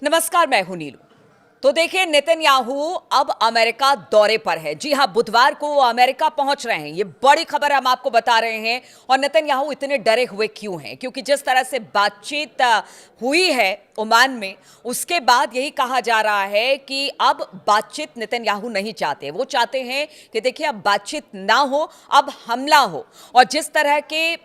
नमस्कार, मैं हूं नीलू। तो देखिए, नेतन्याहू अब अमेरिका दौरे पर है। जी हां, बुधवार को वो अमेरिका पहुंच रहे हैं। ये बड़ी खबर हम आपको बता रहे हैं। और नेतन्याहू इतने डरे हुए क्यों हैं? क्योंकि जिस तरह से बातचीत हुई है ओमान में, उसके बाद यही कहा जा रहा है कि अब बातचीत नेतन्याहू नहीं चाहते। वो चाहते हैं कि देखिए, अब बातचीत ना हो, अब हमला हो। और जिस तरह के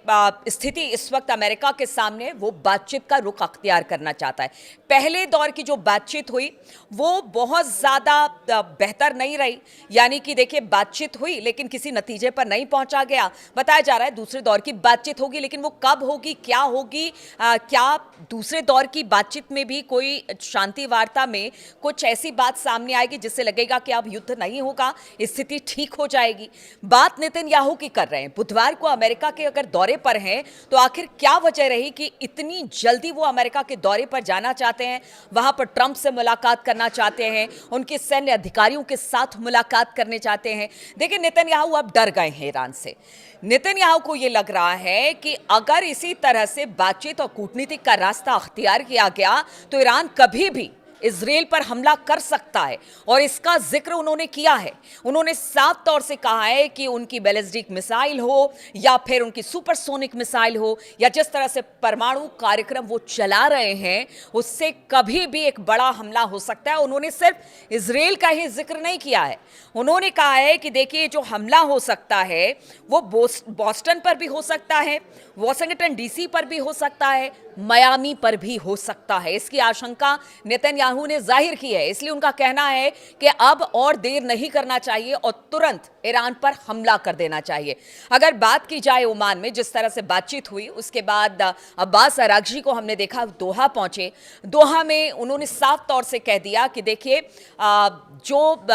स्थिति इस वक्त अमेरिका के सामने, वो बातचीत का रुख अख्तियार करना चाहता है। पहले दौर की जो बातचीत हुई वो बहुत ज़्यादा बेहतर नहीं रही। यानी कि देखिए, बातचीत हुई लेकिन किसी नतीजे पर नहीं पहुंचा गया। बताया जा रहा है दूसरे दौर की बातचीत होगी, लेकिन वो कब होगी, क्या होगी, क्या दूसरे दौर की बातचीत में भी कोई शांति वार्ता में कुछ ऐसी बात सामने आएगी जिससे लगेगा कि अब युद्ध नहीं होगा, स्थिति ठीक हो जाएगी। बात नेतन्याहू की कर रहे हैं। बुधवार को अमेरिका के अगर दौरे पर हैं तो आखिर क्या वजह रही कि इतनी जल्दी वो अमेरिका के दौरे पर जाना चाहते हैं, वहां पर ट्रंप से मुलाकात करना चाहते हैं, उनके सैन्य अधिकारियों के साथ मुलाकात करने चाहते हैं। देखिए, नेतन्याहू अब डर गए हैं ईरान से। नेतन्याहू को यह लग रहा है कि अगर इसी तरह से बातचीत और कूटनीति का रास्ता अख्तियार किया गया तो ईरान कभी भी इजराइल पर हमला कर सकता है। और इसका जिक्र उन्होंने किया है। उन्होंने साफ तौर से कहा है कि उनकी बैलिस्टिक मिसाइल हो या फिर उनकी सुपरसोनिक मिसाइल हो या जिस तरह से परमाणु कार्यक्रम वो चला रहे हैं, उससे कभी भी एक बड़ा हमला हो सकता है। उन्होंने सिर्फ इजराइल का ही जिक्र नहीं किया है। उन्होंने कहा है कि देखिए, जो हमला हो सकता है वो बॉस्टन पर भी हो सकता है, वॉशिंगटन डीसी पर भी हो सकता है, मियामी पर भी हो सकता है। इसकी आशंका नेतन्याहू ने जाहिर की है। इसलिए उनका कहना है कि अब और देर नहीं करना चाहिए और तुरंत ईरान पर हमला कर देना चाहिए। अगर बात की जाए ओमान में जिस तरह से बातचीत हुई, उसके बाद अब्बास अरागची को हमने देखा दोहा पहुंचे। दोहा में उन्होंने साफ तौर से कह दिया कि देखिए, जो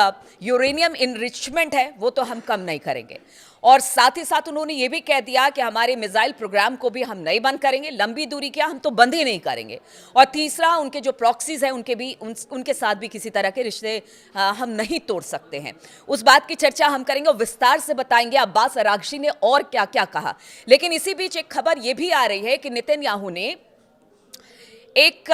यूरेनियम इनरिचमेंट है वो तो हम कम नहीं करेंगे। और साथ ही साथ उन्होंने ये भी कह दिया कि हमारे मिसाइल प्रोग्राम को भी हम नहीं बंद करेंगे, लंबी दूरी क्या, हम तो बंद ही नहीं करेंगे। और तीसरा, उनके जो प्रॉक्सीज हैं उनके साथ भी किसी तरह के रिश्ते हम नहीं तोड़ सकते हैं। उस बात की चर्चा हम करेंगे और विस्तार से बताएंगे अब्बास अरागची ने और क्या क्या कहा। लेकिन इसी बीच एक खबर यह भी आ रही है कि नेतन्याहू ने एक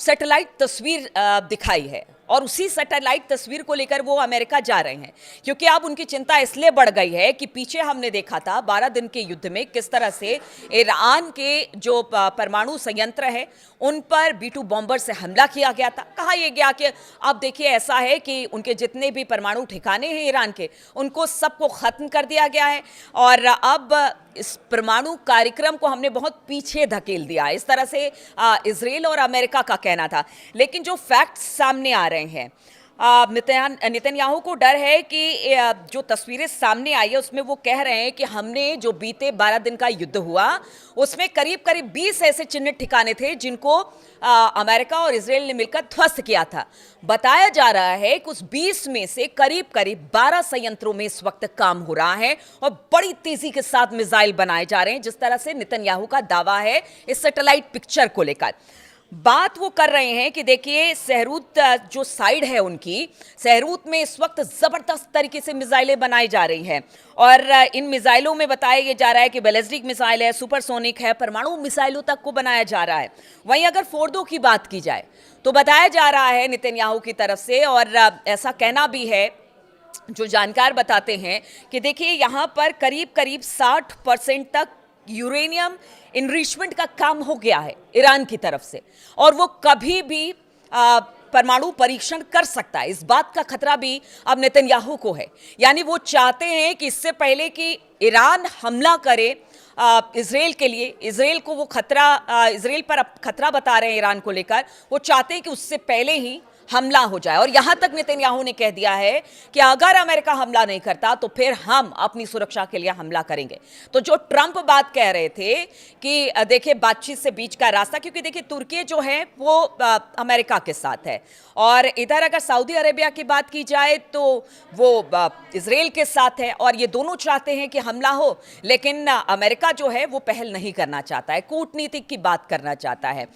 सैटेलाइट तस्वीर दिखाई है और उसी सैटेलाइट तस्वीर को लेकर वो अमेरिका जा रहे हैं, क्योंकि अब उनकी चिंता इसलिए बढ़ गई है कि पीछे हमने देखा था 12 दिन के युद्ध में किस तरह से ईरान के जो परमाणु संयंत्र है उन पर B-2 बॉम्बर से हमला किया गया था। कहा यह गया कि अब देखिए, ऐसा है कि उनके जितने भी परमाणु ठिकाने हैं ईरान के, उनको सबको खत्म कर दिया गया है और अब इस परमाणु कार्यक्रम को हमने बहुत पीछे धकेल दिया। इस तरह से इजराइल और अमेरिका का कहना था। लेकिन जो फैक्ट्स सामने आ रहे हैं, नेतन्याहू को डर है कि जो तस्वीरें सामने आई है उसमें वो कह रहे हैं कि हमने जो बीते 12 दिन का युद्ध हुआ उसमें करीब करीब 20 ऐसे चिन्हित ठिकाने थे जिनको अमेरिका और इजराइल ने मिलकर ध्वस्त किया था। बताया जा रहा है कि उस 20 में से करीब करीब 12 संयंत्रों में इस वक्त काम हो रहा है और बड़ी तेजी के साथ मिसाइल बनाए जा रहे हैं, जिस तरह से नेतन्याहू का दावा है इस सैटेलाइट पिक्चर को लेकर। बात वो कर रहे हैं कि देखिए, सहरूत जो साइड है उनकी, सहरूत में इस वक्त जबरदस्त तरीके से मिसाइलें बनाई जा रही हैं और इन मिसाइलों में बताया जा रहा है कि बैलिस्टिक मिसाइल है, सुपरसोनिक है, परमाणु मिसाइलों तक को बनाया जा रहा है। वहीं अगर फोर्डो की बात की जाए तो बताया जा रहा है नेतन्याहू की तरफ से, और ऐसा कहना भी है, जो जानकार बताते हैं कि देखिए, यहाँ पर करीब करीब 60% तक यूरेनियम इनरिचमेंट का काम हो गया है ईरान की तरफ से और वो कभी भी परमाणु परीक्षण कर सकता है। इस बात का खतरा भी अब नेतन्याहू को है। यानी वो चाहते हैं कि इससे पहले कि ईरान हमला करे इजराइल के लिए, इजराइल को वो खतरा, इजराइल पर अब खतरा बता रहे हैं ईरान को लेकर, वो चाहते हैं कि उससे पहले ही हमला हो जाए। और यहां तक नेतन्याहू ने कह दिया है कि अगर अमेरिका हमला नहीं करता तो फिर हम अपनी सुरक्षा के लिए हमला करेंगे। तो जो ट्रंप बात कह रहे थे कि देखिए, बातचीत से बीच का रास्ता, क्योंकि देखिए तुर्की जो है वो अमेरिका के साथ है और इधर अगर सऊदी अरेबिया की बात की जाए तो वो इजराइल के साथ है और ये दोनों चाहते हैं कि हमला हो, लेकिन अमेरिका जो है वो पहल नहीं करना चाहता है, कूटनीतिक की बात करना चाहता है।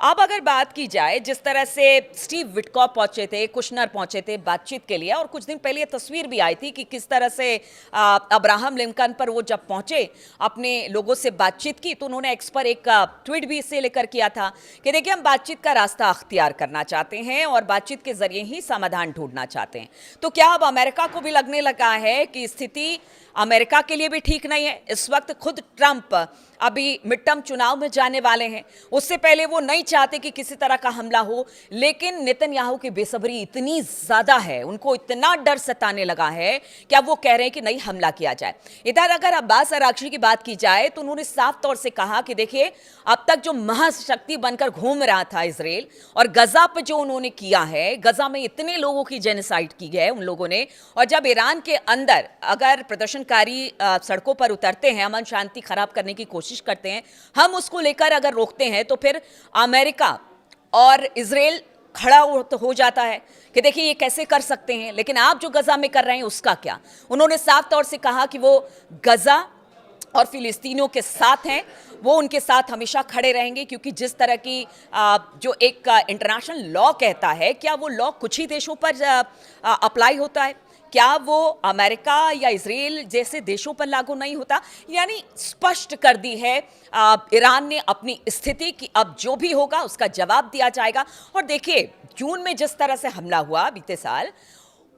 अब अगर बात की जाए जिस तरह से स्टीव विटकॉफ पहुंचे थे, कुशनर पहुंचे थे बातचीत के लिए, और कुछ दिन पहले ये तस्वीर भी आई थी कि किस तरह से अब्राहम लिंकन पर वो जब पहुंचे, अपने लोगों से बातचीत की, तो उन्होंने एक्स पर एक ट्वीट भी इससे लेकर किया था कि देखिए हम बातचीत का रास्ता अख्तियार करना चाहते हैं और बातचीत के जरिए ही समाधान ढूंढना चाहते हैं। तो क्या अब अमेरिका को भी लगने लगा है कि स्थिति अमेरिका के लिए भी ठीक नहीं है? इस वक्त खुद ट्रंप अभी मिड टर्म चुनाव में जाने वाले हैं, उससे पहले वो नहीं चाहते कि किसी तरह का हमला हो, लेकिन नेतन्याहू की बेसब्री इतनी ज्यादा है, उनको इतना डर सताने लगा है कि अब वो कह रहे हैं कि नहीं हमला किया जाए। इधर अगर अब्बास अरागची की बात की जाए तो उन्होंने साफ तौर से कहा कि देखिए अब तक जो महाशक्ति बनकर घूम रहा था इजराइल, और गजा पर जो उन्होंने किया है, गजा में इतने लोगों की जेनोसाइड की है उन लोगों ने, और जब ईरान के अंदर अगर प्रदर्शनकारी सड़कों पर उतरते हैं, अमन शांति खराब करने की कोशिश करते हैं, हम उसको लेकर अगर रोकते हैं तो फिर अमेरिका और इजराइल खड़ा हो जाता है कि देखिए ये कैसे कर सकते हैं, लेकिन आप जो गजा में कर रहे हैं उसका क्या। उन्होंने साफ तौर से कहा कि वो गजा और फिलिस्तीनियों के साथ हैं, वो उनके साथ हमेशा खड़े रहेंगे, क्योंकि जिस तरह की जो एक इंटरनेशनल लॉ कहता है, क्या वो लॉ कुछ ही देशों पर अप्लाई होता है? क्या वो अमेरिका या इजराइल जैसे देशों पर लागू नहीं होता? यानी स्पष्ट कर दी है ईरान ने अपनी स्थिति कि अब जो भी होगा उसका जवाब दिया जाएगा। और देखिए जून में जिस तरह से हमला हुआ बीते साल,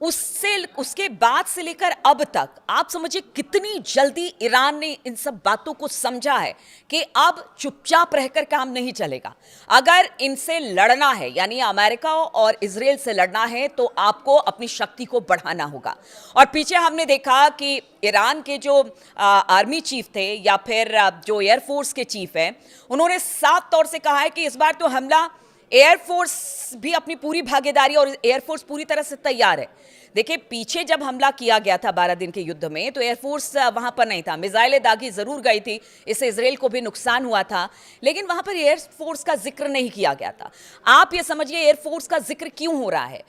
उसके बाद से लेकर अब तक आप समझिए कितनी जल्दी ईरान ने इन सब बातों को समझा है कि अब चुपचाप रहकर काम नहीं चलेगा। अगर इनसे लड़ना है, यानी अमेरिका और इजराइल से लड़ना है, तो आपको अपनी शक्ति को बढ़ाना होगा। और पीछे हमने देखा कि ईरान के जो आर्मी चीफ थे या फिर जो एयरफोर्स के चीफ हैं, उन्होंने साफ तौर से कहा है कि इस बार तो हमला, एयरफोर्स भी अपनी पूरी भागीदारी, और एयरफोर्स पूरी तरह से तैयार है। देखिए पीछे जब हमला किया गया था 12 दिन के युद्ध में, तो एयरफोर्स वहां पर नहीं था, मिसाइलें दागी जरूर गई थी, इससे इजराइल को भी नुकसान हुआ था, लेकिन वहां पर एयरफोर्स का जिक्र नहीं किया गया था। आप ये समझिए एयरफोर्स का जिक्र क्यों हो रहा है।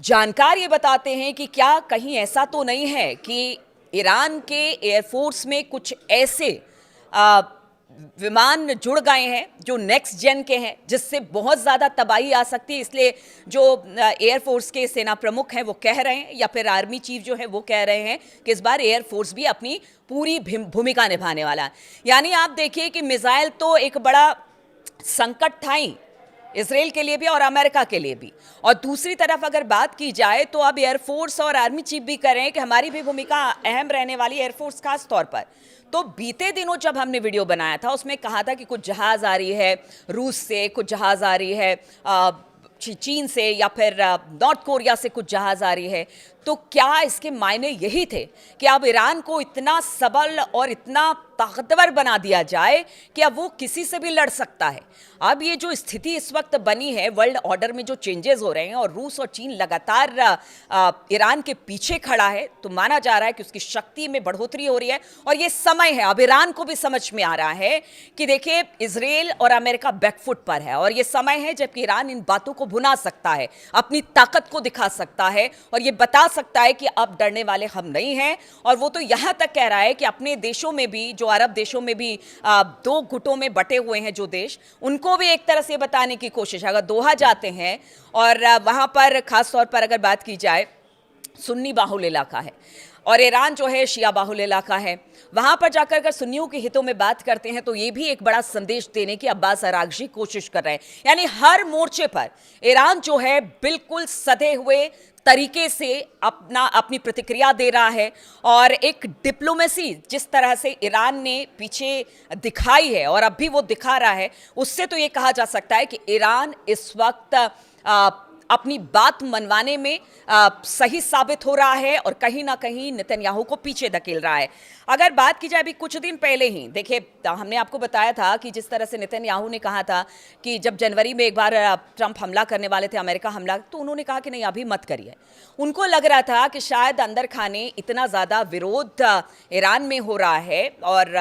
जानकार ये बताते हैं कि क्या कहीं ऐसा तो नहीं है कि ईरान के एयरफोर्स में कुछ ऐसे विमान जुड़ गए हैं जो नेक्स्ट जेन के हैं, जिससे बहुत ज़्यादा तबाही आ सकती है। इसलिए जो एयरफोर्स के सेना प्रमुख हैं वो कह रहे हैं, या फिर आर्मी चीफ जो है वो कह रहे हैं कि इस बार एयरफोर्स भी अपनी पूरी भूमिका निभाने वाला है। यानी आप देखिए कि मिसाइल तो एक बड़ा संकट था ही इजराइल के लिए भी और अमेरिका के लिए भी, और दूसरी तरफ अगर बात की जाए तो अब एयरफोर्स और आर्मी चीफ भी कर रहे हैं कि हमारी भी भूमिका अहम रहने वाली है, एयरफोर्स खास तौर पर। तो बीते दिनों जब हमने वीडियो बनाया था उसमें कहा था कि कुछ जहाज आ रही है रूस से, कुछ जहाज आ रही है चीन से, या फिर नॉर्थ कोरिया से कुछ जहाज आ रही है। तो क्या इसके मायने यही थे कि अब ईरान को इतना सबल और इतना ताकतवर बना दिया जाए कि अब वो किसी से भी लड़ सकता है? अब ये जो स्थिति इस वक्त बनी है, वर्ल्ड ऑर्डर में जो चेंजेस हो रहे हैं और रूस और चीन लगातार ईरान के पीछे खड़ा है, तो माना जा रहा है कि उसकी शक्ति में बढ़ोतरी हो रही है। और ये समय है, अब ईरान को भी समझ में आ रहा है कि देखिए इजराइल और अमेरिका बैकफुट पर है, और ये समय है जबकि ईरान इन बातों को भुना सकता है, अपनी ताकत को दिखा सकता है, और ये बता सकता है कि अब डरने वाले हम नहीं हैं। और वो तो यहां तक कह रहा है कि अपने देशों में भी, जो अरब देशों में भी दो गुटों में बटे हुए हैं जो देश, उनको भी एक तरह से बताने की कोशिश। अगर दोहा जाते हैं और वहां पर खास तौर पर अगर बात की जाए, सुन्नी बाहुल इलाका है और ईरान जो है शिया बाहुल इलाका है, वहां पर जाकर अगर सुन्नियों के हितों में बात करते हैं तो ये भी एक बड़ा संदेश देने की अब्बास अरागची कोशिश कर रहे हैं। यानी हर मोर्चे पर ईरान जो है बिल्कुल सधे हुए तरीके से अपनी प्रतिक्रिया दे रहा है, और एक डिप्लोमेसी जिस तरह से ईरान ने पीछे दिखाई है और अब भी वो दिखा रहा है, उससे तो ये कहा जा सकता है कि ईरान इस वक्त अपनी बात मनवाने में सही साबित हो रहा है और कहीं ना कहीं नेतन्याहू को पीछे धकेल रहा है। अगर बात की जाए अभी कुछ दिन पहले ही, देखिए हमने आपको बताया था कि जिस तरह से नेतन्याहू ने कहा था कि जब जनवरी में एक बार ट्रंप हमला करने वाले थे, अमेरिका हमला, तो उन्होंने कहा कि नहीं अभी मत करिए। उनको लग रहा था कि शायद अंदर खाने इतना ज़्यादा विरोध ईरान में हो रहा है और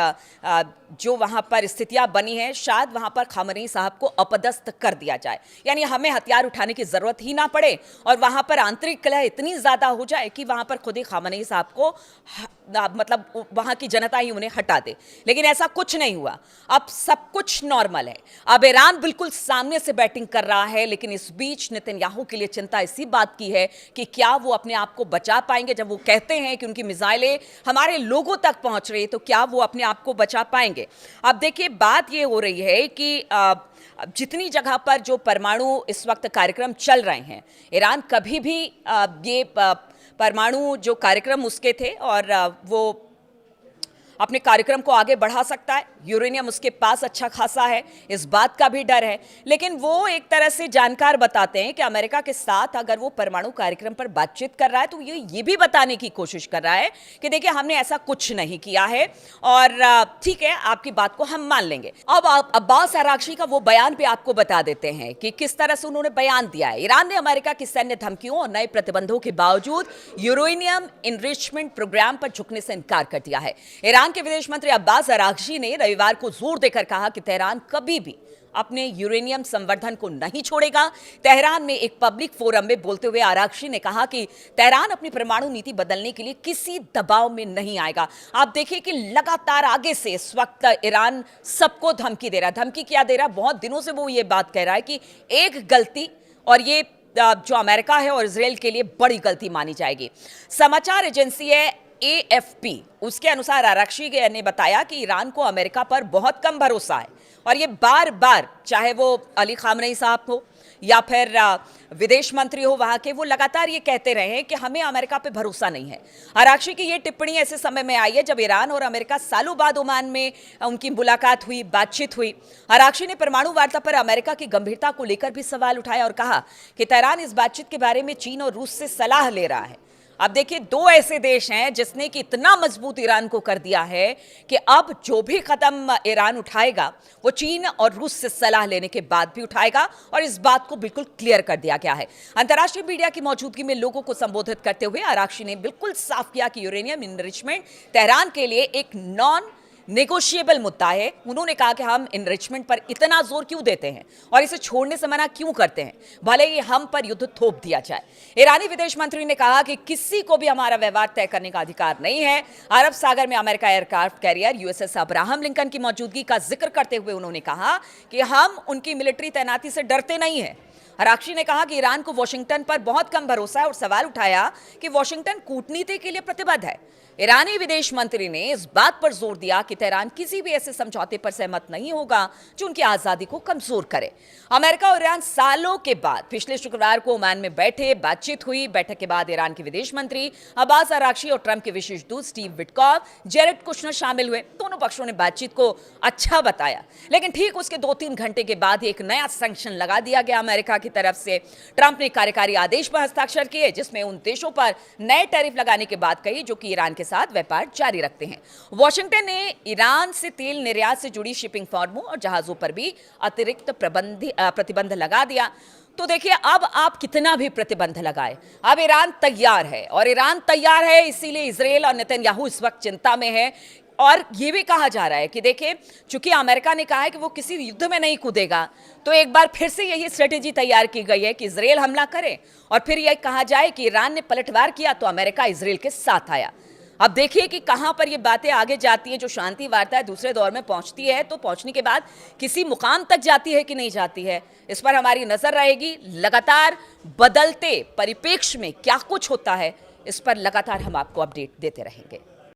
जो वहां पर स्थितियां बनी हैं, शायद वहां पर खामनेई साहब को अपदस्थ कर दिया जाए, यानी हमें हथियार उठाने की जरूरत ही ना पड़े और वहां पर आंतरिक कलह इतनी ज्यादा हो जाए कि वहां पर खुद ही खामनेई साहब को मतलब वहां की जनता ही उन्हें हटा दे। लेकिन ऐसा कुछ नहीं हुआ, अब सब कुछ नॉर्मल है। अब ईरान बिल्कुल सामने से बैटिंग कर रहा है, लेकिन इस बीच नेतन्याहू के लिए चिंता इसी बात की है कि क्या वो अपने आप को बचा पाएंगे। जब वो कहते हैं कि उनकी मिसाइलें हमारे लोगों तक पहुंच रही है, तो क्या वो अपने आप को बचा पाएंगे। अब देखिए, बात ये हो रही है कि जितनी जगह पर जो परमाणु इस वक्त कार्यक्रम चल रहे हैं, ईरान कभी भी ये परमाणु जो कार्यक्रम उसके थे और वो अपने कार्यक्रम को आगे बढ़ा सकता है। यूरेनियम उसके पास अच्छा खासा है, इस बात का भी डर है। लेकिन वो एक तरह से जानकार बताते हैं कि अमेरिका के साथ अगर वो परमाणु कार्यक्रम पर बातचीत कर रहा है तो ये भी बताने की कोशिश कर रहा है कि देखिए, हमने ऐसा कुछ नहीं किया है और ठीक है, आपकी बात को हम मान लेंगे। अब अब्बास अरागची का वो बयान भी आपको बता देते हैं कि किस तरह से उन्होंने बयान दिया है। ईरान ने अमेरिका की सैन्य धमकियों और नए प्रतिबंधों के बावजूद यूरेनियम इनरिचमेंट प्रोग्राम पर झुकने से इनकार कर दिया है। ईरान के विदेश मंत्री अब्बास अरागची ने रविवार को जोर देकर कहा कि तेहरान कभी भी अपने यूरेनियम संवर्धन को नहीं छोड़ेगा। तेहरान में एक पब्लिक फोरम में बोलते हुए अरागची ने कहा कि तेहरान अपनी परमाणु नीति बदलने के लिए किसी दबाव में नहीं आएगा। आप देखिए कि लगातार आगे से इस वक्त ईरान सबको धमकी दे रहा है। धमकी क्या दे रहा है? बहुत दिनों से वो ये बात कह रहा है कि एक गलती और ये जो अमेरिका है और इजराइल के लिए बड़ी गलती मानी जाएगी। समाचार एजेंसी है AFP, उसके अनुसार अरागची ने बताया कि ईरान को अमेरिका पर बहुत कम भरोसा है और ये बार बार, चाहे वो अली खामनेई साहब हो या फिर विदेश मंत्री हो वहां के, वो लगातार ये कहते रहे हैं कि हमें अमेरिका पे भरोसा नहीं है। अरागची की ये टिप्पणी ऐसे समय में आई है जब ईरान और अमेरिका सालों बाद ओमान में उनकी मुलाकात हुई, बातचीत हुई। अरागची ने परमाणु वार्ता पर अमेरिका की गंभीरता को लेकर भी सवाल उठाया और कहा कि तेहरान इस बातचीत के बारे में चीन और रूस से सलाह ले रहा है। अब देखिए, दो ऐसे देश हैं जिसने कि इतना मजबूत ईरान को कर दिया है कि अब जो भी कदम ईरान उठाएगा वो चीन और रूस से सलाह लेने के बाद भी उठाएगा और इस बात को बिल्कुल क्लियर कर दिया गया है। अंतर्राष्ट्रीय मीडिया की मौजूदगी में लोगों को संबोधित करते हुए अरागची ने बिल्कुल साफ किया कि यूरेनियम इनरिचमेंट तेहरान के लिए एक नॉन नेगोशिएबल मुद्दा है। उन्होंने कहा कि हम इनरिचमेंट पर इतना जोर क्यों देते हैं और इसे छोड़ने से मना क्यों करते हैं, भले ही हम पर युद्ध थोप दिया जाए। ईरानी विदेश मंत्री ने कहा कि किसी को भी हमारा व्यवहार तय करने का अधिकार नहीं है। अरब सागर में America aircraft carrier USS Abraham Lincoln की मौजूदगी का जिक्र करते हुए उन्होंने कहा कि हम उनकी मिलिट्री तैनाती से डरते नहीं हैं। अरागची ने कहा कि ईरान को वॉशिंगटन पर बहुत कम भरोसा है और सवाल उठाया कि वॉशिंगटन कूटनीति के लिए प्रतिबद्ध है। ईरानी विदेश मंत्री ने इस बात पर जोर दिया कि तेहरान किसी भी ऐसे समझौते पर सहमत नहीं होगा जो उनकी आजादी को कमजोर करे। अमेरिका और ईरान सालों के बाद पिछले शुक्रवार को ओमान में बैठे, बातचीत हुई। बैठक के बाद ईरान के विदेश मंत्री अब्बास अरागची और ट्रंप के विशेष दूत स्टीव विटकॉफ, जेरेड कुशनर शामिल हुए। दोनों पक्षों ने बातचीत को अच्छा बताया, लेकिन ठीक उसके 2-3 घंटे के बाद एक नया सैंक्शन लगा दिया गया अमेरिका की तरफ से। ट्रंप ने कार्यकारी आदेश पर हस्ताक्षर किए जिसमें उन देशों पर नए टैरिफ लगाने की बात कही जो कि ईरान के साथ व्यापार जारी रखते हैं। वॉशिंगटन ने ईरान से तेल निर्यात से जुड़ी शिपिंग फर्मों और जहाजों पर भी अतिरिक्त प्रतिबंध लगा दिया। तो देखिए, अब आप कितना भी प्रतिबंध लगाए, अब ईरान तैयार है और ईरान तैयार है, इसीलिए इजराइल और नेतन्याहू इस वक्त चिंता में है। और ये भी कहा जा रहा है कि देखिए, चूंकि अमेरिका ने कहा है कि वो किसी युद्ध में नहीं कूदेगा, तो एक बार फिर से यही स्ट्रेटेजी तैयार की गई है कि इजराइल हमला करे और फिर यह कहा जाए कि ईरान ने पलटवार किया तो अमेरिका इजराइल के साथ आया। अब देखिए कि कहां पर ये बातें आगे जाती है। जो शांति वार्ता है दूसरे दौर में पहुंचती है तो पहुंचने के बाद किसी मुकाम तक जाती है कि नहीं जाती है, इस पर हमारी नजर रहेगी। लगातार बदलते परिप्रेक्ष्य में क्या कुछ होता है, इस पर लगातार हम आपको अपडेट देते रहेंगे।